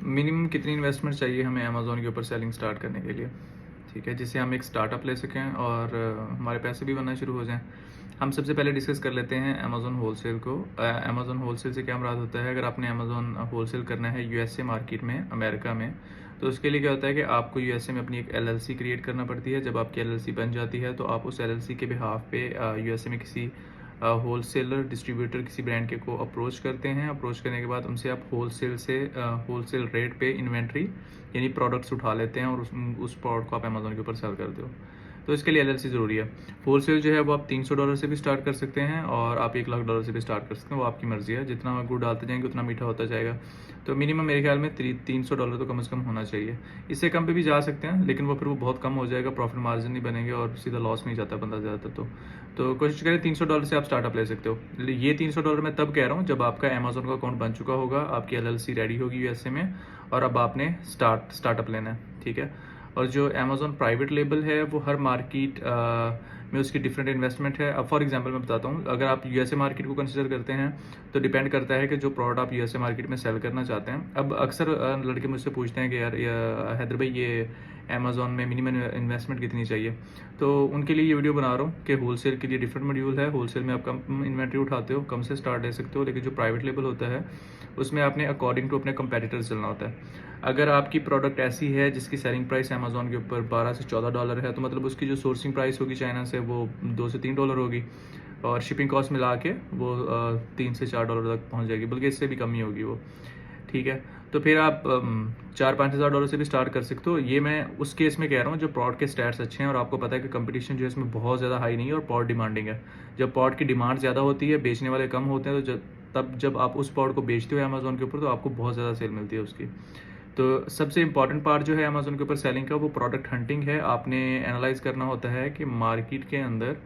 Minimum कितनी investment चाहिए हमें अमेज़ॉन के ऊपर सेलिंग स्टार्ट करने के लिए, ठीक है, जिससे हम एक स्टार्टअप ले सकें और हमारे पैसे भी बनना शुरू हो जाएं। हम सबसे पहले डिस्कस कर लेते हैं अमेज़ॉन होलसेल को। अमेज़ॉन होलसेल से क्या मुराद होता है? अगर आपने अमेज़ॉन होलसेल करना है यूएसए मार्केट में, अमेरिका में, तो उसके लिए क्या होता है कि आपको यूएसए में अपनी एक एलएलसी क्रिएट करना पड़ती है। जब आपकी एलएलसी बन जाती है तो आप उस एलएलसी के बिहाफ पे यूएसए में किसी होलसेलर डिस्ट्रीब्यूटर किसी ब्रांड के को अप्रोच करते हैं। अप्रोच करने के बाद उनसे आप होलसेल रेट पे इन्वेंट्री यानी प्रोडक्ट्स उठा लेते हैं और उस प्रोडक्ट को आप अमेज़ॉन के ऊपर सेल करते हो। तो इसके लिए एलएलसी ज़रूरी है। होलसेल जो है वो आप $300 से भी स्टार्ट कर सकते हैं और आप $1,00,000 से भी स्टार्ट कर सकते हैं, वो आपकी मर्ज़ी है। जितना गुड़ डालते जाएंगे उतना मीठा होता जाएगा। तो मिनिमम मेरे ख्याल में $300 तो कम से कम होना चाहिए। इससे कम पे भी जा सकते हैं, लेकिन वो फिर वो बहुत कम हो जाएगा, प्रॉफिट मार्जिन नहीं बनेंगे और सीधा लॉस में ही जाता है बंदा ज़्यादातर। तो कोशिश करें $300 से आप स्टार्टअप ले सकते हो। ये $300 मैं तब कह रहा हूँ जब आपका अमेज़ॉन का अकाउंट बन चुका होगा, आपकी एलएलसी रेडी होगी यूएसए में और अब आपने स्टार्टअप लेना है, ठीक है। और जो अमेज़ॉन प्राइवेट लेबल है वो हर मार्केट में उसकी डिफरेंट इन्वेस्टमेंट है। अब फॉर एग्जांपल मैं बताता हूँ, अगर आप यूएसए मार्केट को कंसिडर करते हैं तो डिपेंड करता है कि जो प्रोडक्ट आप यूएसए मार्केट में सेल करना चाहते हैं। अब अक्सर लड़के मुझसे पूछते हैं कि यार हैदर भाई ये अमेज़ॉन में मिनिमम इन्वेस्टमेंट कितनी चाहिए, तो उनके लिए ये वीडियो बना रहा हूँ कि होलसेल के लिए डिफरेंट मॉड्यूल है। होलसेल में आप कम इन्वेंट्री उठाते हो, कम से स्टार्ट ले सकते हो, लेकिन जो प्राइवेट लेबल होता है उसमें आपने अकॉर्डिंग टू अपने कंपेटिटर्स चलना होता है। अगर आपकी प्रोडक्ट ऐसी है जिसकी सेलिंग प्राइस अमेज़ॉन के ऊपर $12 से $14 है, तो मतलब उसकी जो सोर्सिंग प्राइस होगी चाइना से वो $2 से $3 होगी और शिपिंग कॉस्ट मिला के वो $3 से $4 तक पहुंच जाएगी, बल्कि इससे भी कम ही होगी वो, ठीक है। तो फिर आप $4-5 हज़ार से भी स्टार्ट कर सकते हो। ये मैं उस केस में कह रहा हूँ जब प्रोडक्ट के स्टैट्स अच्छे हैं और आपको पता है कि कंपटीशन जो है इसमें बहुत ज़्यादा हाई नहीं है और प्रोडक्ट डिमांडिंग है। जब प्रोडक्ट की डिमांड ज़्यादा होती है, बेचने वाले कम होते हैं, तो जब आप उस प्रोडक्ट को बेचते हो अमेज़ॉन के ऊपर तो आपको बहुत ज़्यादा सेल मिलती है उसकी। तो सबसे इंपॉर्टेंट पार्ट जो है अमेज़ॉन के ऊपर सेलिंग का वो प्रोडक्ट हंटिंग है। आपने एनालाइज करना होता है कि मार्केट के अंदर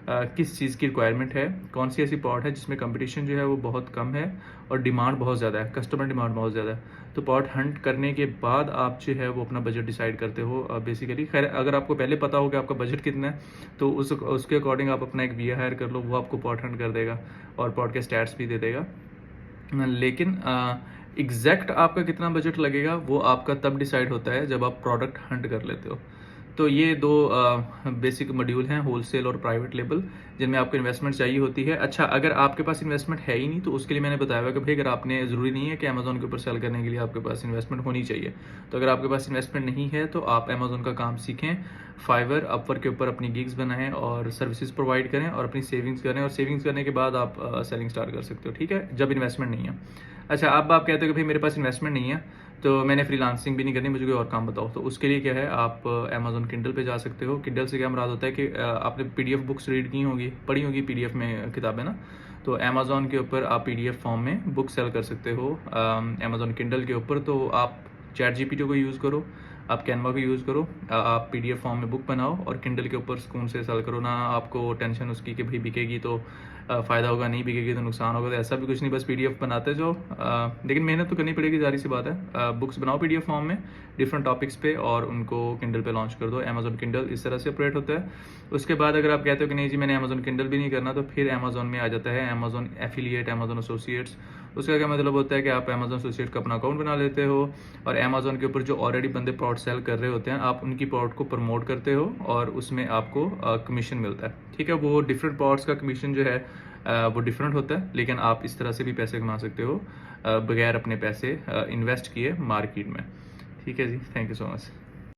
किस चीज़ की रिक्वायरमेंट है, कौन सी ऐसी प्रोडक्ट है जिसमें कंपटीशन जो है वो बहुत कम है और डिमांड बहुत ज़्यादा है, कस्टमर डिमांड बहुत ज़्यादा है। तो प्रोडक्ट हंट करने के बाद आप जो है वो अपना बजट डिसाइड करते हो बेसिकली। खैर अगर आपको पहले पता हो कि आपका बजट कितना है तो उसके अकॉर्डिंग आप अपना एक वीआ हायर कर लो, वो आपको प्रोडक्ट हंट कर देगा और प्रोडक्ट के स्टैट्स भी दे देगा। लेकिन एग्जैक्ट आपका कितना बजट लगेगा वो आपका तब डिसाइड होता है जब आप प्रोडक्ट हंट कर लेते हो। तो ये दो बेसिक मॉड्यूल हैं, होलसेल और प्राइवेट लेबल, जिनमें आपको इन्वेस्टमेंट चाहिए होती है। अच्छा, अगर आपके पास इन्वेस्टमेंट है ही नहीं तो उसके लिए मैंने बताया हुआ कि भाई अगर आपने, ज़रूरी नहीं है कि अमेज़ॉन के ऊपर सेल करने के लिए आपके पास इन्वेस्टमेंट होनी चाहिए। तो अगर आपके पास इन्वेस्टमेंट नहीं है तो आप अमेज़ॉन का काम सीखें, फाइवर, अपवर्क के ऊपर अपनी गिग्स बनाएं और सर्विसेज प्रोवाइड करें और अपनी सेविंग्स करें, और सेविंग्स करने के बाद आप सेलिंग स्टार्ट कर सकते हो, ठीक है, जब इन्वेस्टमेंट नहीं है। अच्छा, अब आप कहते हो कि भाई मेरे पास इन्वेस्टमेंट नहीं है तो मैंने फ्रीलांसिंग भी नहीं करनी, मुझे कोई और काम बताओ। तो उसके लिए क्या है, आप अमेज़ॉन किंडल पे जा सकते हो। किंडल से क्या मुराद होता है कि आपने पीडीएफ बुक्स रीड की होंगी, पढ़ी होगी पीडीएफ में किताबें ना, तो अमेज़ॉन के ऊपर आप पीडीएफ फॉर्म में बुक सेल कर सकते हो अमेज़ॉन किंडल के ऊपर। तो आप चैट जीपीटी को यूज़ करो, आप कैनवा को यूज़ करो, आप पीडीएफ फॉर्म में बुक बनाओ और किंडल के ऊपर सुकून से सेल करो। ना आपको टेंशन उसकी कि भाई बिकेगी तो फ़ायदा होगा, नहीं बिकेगी तो नुकसान होगा, तो ऐसा भी कुछ नहीं, बस पीडीएफ बनाते जाओ। लेकिन मेहनत तो करनी पड़ेगी, जारी सी बात है। बुक्स बनाओ पीडीएफ फॉर्म में डिफरेंट टॉपिक्स पे और उनको किंडल पे लॉन्च कर दो। अमेज़ॉन किंडल इस तरह से ऑपरेट होता है। उसके बाद अगर आप कहते हो कि नहीं जी मैंने अमेज़ॉन किंडल भी नहीं करना, तो फिर अमेज़ॉन में आ जाता है अमेज़ॉन एफिलिएट, अमेज़ॉन एसोसिएट्स। उसका क्या मतलब होता है कि आप अमेज़ॉन एसोसिएट का अपना अकाउंट बना लेते हो और अमेज़ॉन के ऊपर जो ऑलरेडी बंदे प्रोडक्ट सेल कर रहे होते हैं, आप उनकी प्रोडक्ट को प्रमोट करते हो और उसमें आपको कमीशन मिलता है, ठीक है। वो डिफरेंट प्रोडक्ट्स का कमीशन जो है वो डिफरेंट होता है, लेकिन आप इस तरह से भी पैसे कमा सकते हो बगैर अपने पैसे इन्वेस्ट किए मार्केट में, ठीक है जी। Thank you so much.